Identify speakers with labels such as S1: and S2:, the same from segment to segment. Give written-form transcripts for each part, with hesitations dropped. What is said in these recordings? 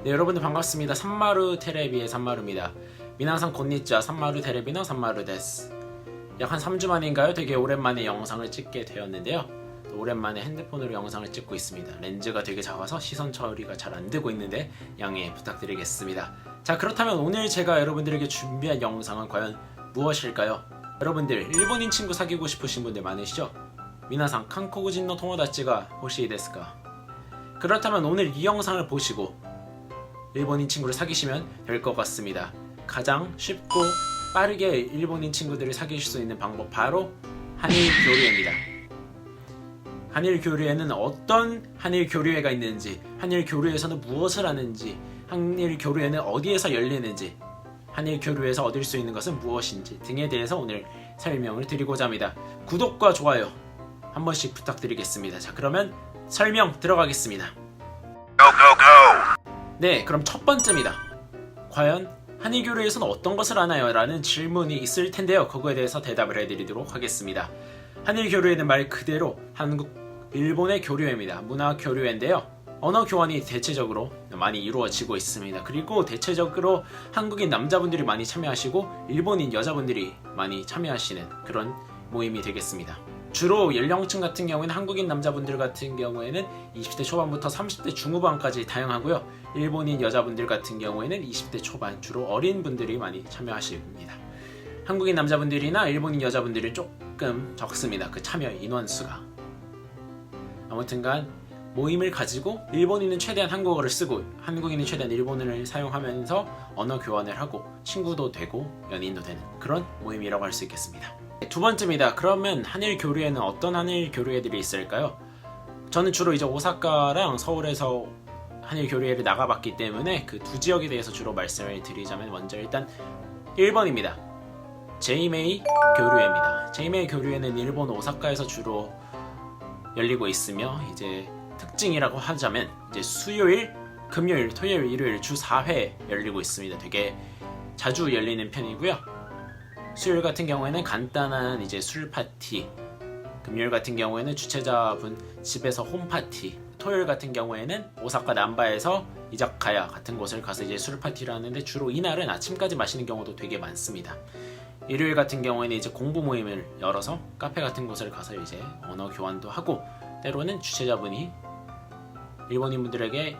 S1: 네, 여러분들 반갑습니다. 산마루 테레비의 산마루입니다. 미나상 곤니짜 산마루 테레비너 산마루 데스. 약 한 3주 만인가요? 되게 오랜만에 영상을 찍게 되었는데요. 또 오랜만에 핸드폰으로 영상을 찍고 있습니다. 렌즈가 되게 작아서 시선 처리가 잘 안 되고 있는데 양해 부탁드리겠습니다. 자, 그렇다면 오늘 제가 여러분들에게 준비한 영상은 과연 무엇일까요? 여러분들 일본인 친구 사귀고 싶으신 분들 많으시죠? 미나상 한국인の 友達が 혹시 데스까? 그렇다면 오늘 이 영상을 보시고 일본인 친구를 사귀시면 될 것 같습니다. 가장 쉽고 빠르게 일본인 친구들을 사귀실 수 있는 방법 바로 한일 교류회입니다. 한일 교류회는 어떤 한일 교류회가 있는지, 한일 교류회에서는 무엇을 하는지, 한일 교류회는 어디에서 열리는지, 한일 교류회에서 얻을 수 있는 것은 무엇인지 등에 대해서 오늘 설명을 드리고자 합니다. 구독과 좋아요 한 번씩 부탁드리겠습니다. 자, 그러면 설명 들어가겠습니다. 네, 그럼 첫 번째입니다. 과연 한일교류에서는 어떤 것을 하나요? 라는 질문이 있을 텐데요. 그거에 대해서 대답을 해드리도록 하겠습니다. 한일교류회는 말 그대로 한국, 일본의 교류회입니다. 문화교류회인데요. 언어 교환이 대체적으로 많이 이루어지고 있습니다. 그리고 대체적으로 한국인 남자분들이 많이 참여하시고 일본인 여자분들이 많이 참여하시는 그런 모임이 되겠습니다. 주로 연령층 같은 경우에는 한국인 남자분들 같은 경우에는 20대 초반부터 30대 중후반까지 다양하고요. 일본인 여자분들 같은 경우에는 20대 초반, 주로 어린 분들이 많이 참여하십니다. 한국인 남자분들이나 일본인 여자분들이 조금 적습니다. 그 참여 인원수가. 아무튼간 모임을 가지고 일본인은 최대한 한국어를 쓰고 한국인은 최대한 일본어를 사용하면서 언어 교환을 하고 친구도 되고 연인도 되는 그런 모임이라고 할 수 있겠습니다. 두 번째입니다. 그러면 한일 교류회는 어떤 한일 교류회들이 있을까요? 저는 주로 이제 오사카랑 서울에서 한일 교류회를 나가봤기 때문에 그 두 지역에 대해서 주로 말씀을 드리자면 먼저 일단 1번입니다. 제이메이 교류회입니다. 제이메이 교류회는 일본 오사카에서 주로 열리고 있으며 이제 특징이라고 하자면 이제 수요일, 금요일, 토요일, 일요일 주 4회 열리고 있습니다. 되게 자주 열리는 편이고요. 수요일 같은 경우에는 간단한 이제 술 파티, 금요일 같은 경우에는 주최자분 집에서 홈 파티, 토요일 같은 경우에는 오사카 남바에서 이자카야 같은 곳을 가서 이제 술 파티를 하는데 주로 이날은 아침까지 마시는 경우도 되게 많습니다. 일요일 같은 경우에는 이제 공부 모임을 열어서 카페 같은 곳을 가서 이제 언어 교환도 하고 때로는 주최자분이 일본인분들에게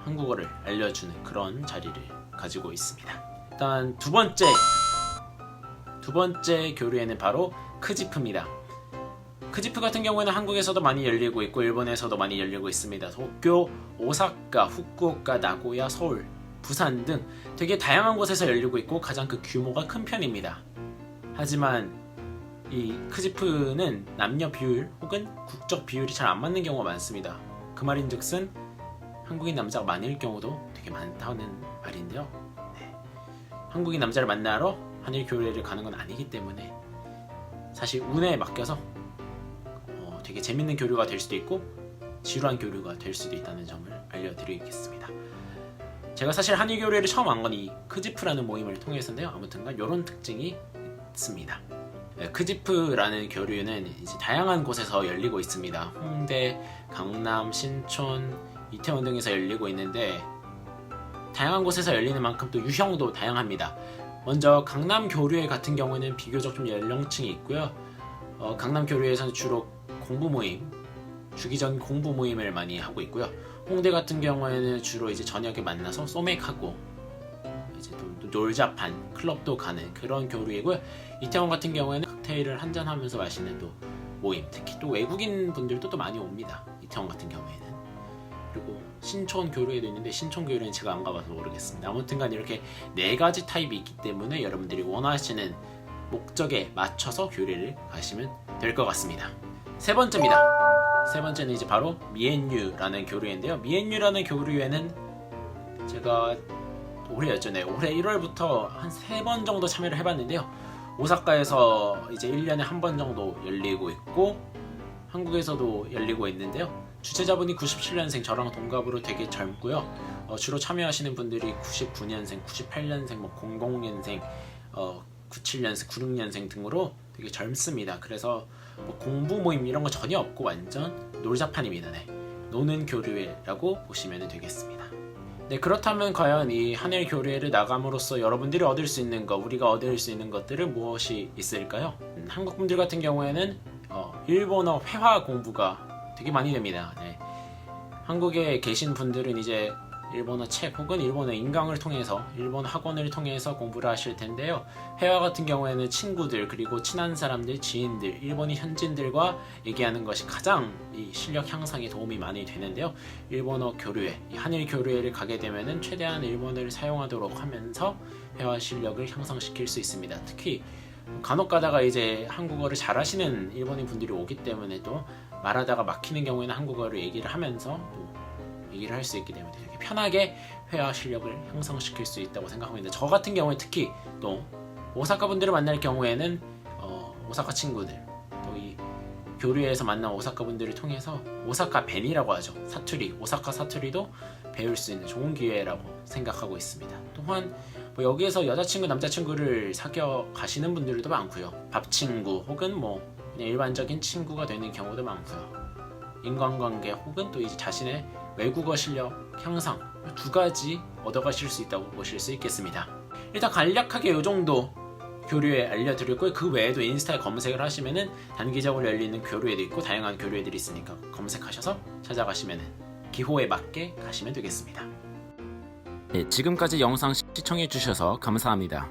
S1: 한국어를 알려주는 그런 자리를 가지고 있습니다. 일단 두 번째 교류회는 바로 크지프입니다. 크지프 같은 경우에는 한국에서도 많이 열리고 있고 일본에서도 많이 열리고 있습니다. 도쿄, 오사카, 후쿠오카, 나고야, 서울, 부산 등 되게 다양한 곳에서 열리고 있고 가장 그 규모가 큰 편입니다. 하지만 이 크지프는 남녀 비율 혹은 국적 비율이 잘 안 맞는 경우가 많습니다. 그 말인즉슨 한국인 남자가 많을 경우도 되게 많다는 말인데요. 네. 한국인 남자를 만나러 한일 교류회를 가는 건 아니기 때문에 사실 운에 맡겨서 되게 재밌는 교류가 될 수도 있고 지루한 교류가 될 수도 있다는 점을 알려드리겠습니다. 제가 사실 한일 교류회를 처음 간 건 이 크지프라는 모임을 통해서인데요. 아무튼간 이런 특징이 있습니다. 네, 크지프라는 교류는 이제 다양한 곳에서 열리고 있습니다. 홍대, 강남, 신촌, 이태원 등에서 열리고 있는데 다양한 곳에서 열리는 만큼 또 유형도 다양합니다. 먼저 강남 교류회 같은 경우에는 비교적 좀 연령층이 있고요. 강남 교류회에서는 주로 공부 모임, 주기적인 공부 모임을 많이 하고 있고요. 홍대 같은 경우에는 주로 이제 저녁에 만나서 소맥하고 이제 또 놀자판, 클럽도 가는 그런 교류이고요. 이태원 같은 경우에는 칵테일을 한잔하면서 마시는 또 모임, 특히 또 외국인 분들도 또 많이 옵니다. 이태원 같은 경우에는. 그리고 신촌 교류회도 있는데 신촌 교류회는 제가 안 가봐서 모르겠습니다. 아무튼간 이렇게 네 가지 타입이 있기 때문에 여러분들이 원하시는 목적에 맞춰서 교류를 가시면 될 것 같습니다. 세 번째입니다. 세 번째는 이제 바로 미엔유라는 교류회인데요. 미엔유라는 교류회는 제가 올해였죠. 네, 올해 1월부터 한 3번 정도 참여를 해봤는데요. 오사카에서 이제 1년에 한 번 정도 열리고 있고 한국에서도 열리고 있는데요. 주최자분이 97년생, 저랑 동갑으로 되게 젊고요. 주로 참여하시는 분들이 99년생, 98년생, 00년생, 97년생, 96년생 등으로 되게 젊습니다. 그래서 공부 모임 이런 거 전혀 없고 완전 놀자판입니다. 네. 노는 교류회라고 보시면 되겠습니다. 네, 그렇다면 과연 이 한일 교류회를 나감으로써 여러분들이 얻을 수 있는 것, 우리가 얻을 수 있는 것들은 무엇이 있을까요? 한국 분들 같은 경우에는 일본어 회화 공부가 되게 많이 됩니다. 네. 한국에 계신 분들은 이제 일본어 책 혹은 일본어 인강을 통해서 일본 학원을 통해서 공부를 하실 텐데요. 회화 같은 경우에는 친구들 그리고 친한 사람들, 지인들, 일본인 현지인들과 얘기하는 것이 가장 이 실력 향상에 도움이 많이 되는데요. 일본어 교류회, 이 한일 교류회를 가게 되면은 최대한 일본어를 사용하도록 하면서 회화 실력을 향상시킬 수 있습니다. 특히 간혹 가다가 이제 한국어를 잘하시는 일본인 분들이 오기 때문에 또 말하다가 막히는 경우에는 한국어를 얘기를 하면서 또 얘기를 할 수 있기 때문에 되게 편하게 회화 실력을 향상시킬 수 있다고 생각하고 있는데, 저 같은 경우에 특히 또 오사카 분들을 만날 경우에는 오사카 친구들 또 이 교류에서 만난 오사카 분들을 통해서 오사카 벤이라고 하죠. 사투리, 오사카 사투리도 배울 수 있는 좋은 기회라고 생각하고 있습니다. 또한 뭐 여기에서 여자친구, 남자친구를 사귀어 가시는 분들도 많고요. 밥 친구 혹은 뭐 그냥 일반적인 친구가 되는 경우도 많고요. 인간관계 혹은 또 이제 자신의 외국어 실력 향상, 두 가지 얻어가실 수 있다고 보실 수 있겠습니다. 일단 간략하게 이 정도 교류회 알려드렸고요. 그 외에도 인스타에 검색을 하시면은 단기적으로 열리는 교류회도 있고 다양한 교류회들이 있으니까 검색하셔서 찾아가시면은 기호에 맞게 가시면 되겠습니다. 네, 지금까지 영상 시청해주셔서 감사합니다.